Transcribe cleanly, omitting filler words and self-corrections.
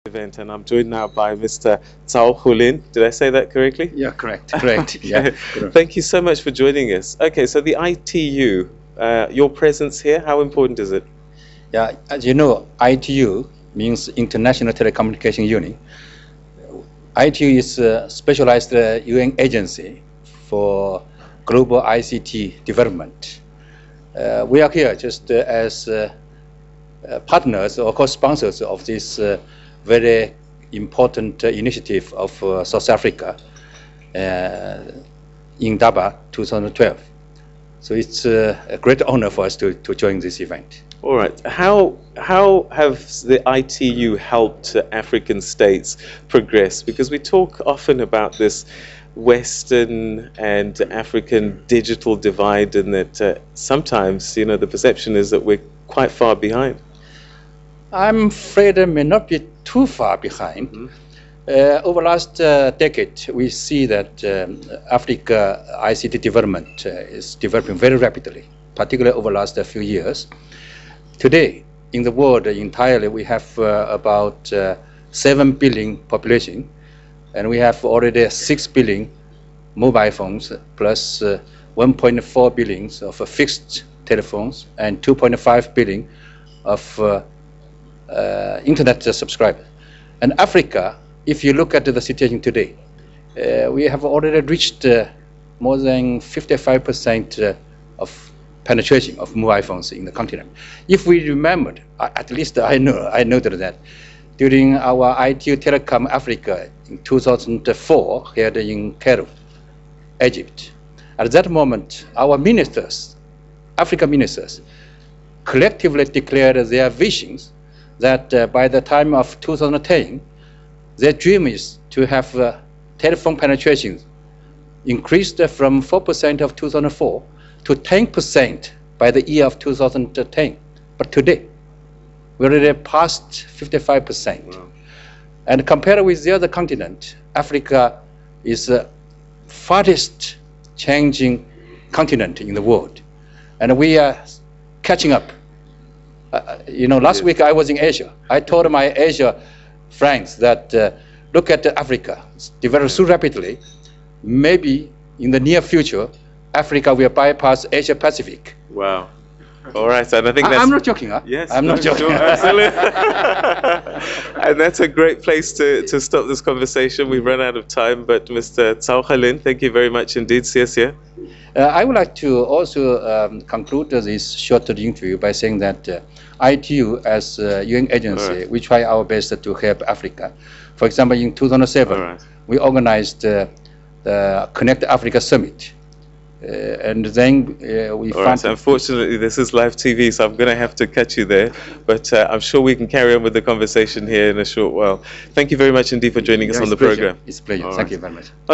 Event, and I'm joined now by Mr. Zhao Houlin. Did I say that correctly? Yeah, correct. Correct. Yeah. Thank you so much for joining us. Okay, so the ITU, your presence here, how important is it? Yeah, as you know, ITU means International Telecommunication Union. ITU is a specialized UN agency for global ICT development. We are here just as partners or co-sponsors of this very important initiative of South Africa in Durban 2012. So it's a great honor for us to join this event. All right. How have the ITU helped African states progress? Because we talk often about this Western and African digital divide, and that sometimes, you know, the perception is that we're quite far behind. I'm afraid it may not be too far behind. Mm-hmm. Over the last decade, we see that Africa ICT development is developing very rapidly, particularly over the last few years. Today, in the world entirely, we have about 7 billion population, and we have already 6 billion mobile phones, plus 1.4 billion of fixed telephones, and 2.5 billion of internet subscribers. And Africa, if you look at the situation today, we have already reached more than 55% of penetration of mobile phones in the continent. If we remembered, at least I noted that during our ITU Telecom Africa in 2004 here in Cairo, Egypt, at that moment, our ministers, African ministers, collectively declared their visions that by the time of 2010, their dream is to have telephone penetration increased from 4% of 2004 to 10% by the year of 2010. But today, we're already past 55%. Wow. And compared with the other continent, Africa is the farthest changing continent in the world. And we are catching up. You know, last week I was in Asia. I told my Asia friends that look at Africa, it's developed so rapidly. Maybe in the near future, Africa will bypass Asia Pacific. Wow. All right, and I think that's... I'm not joking, huh? Yes, I'm not joking. Sure, absolutely. And that's a great place to stop this conversation. We've run out of time, but Mr. Zhao Houlin, thank you very much indeed. See us here. I would like to also conclude this short interview by saying that ITU, as a UN agency, we try our best to help Africa. For example, in 2007, we organized the Connect Africa Summit. And then we found... Unfortunately, this is live TV, so I'm going to have to cut you there. But I'm sure we can carry on with the conversation here in a short while. Thank you very much indeed for joining us on the program. It's a pleasure. Thank you very much.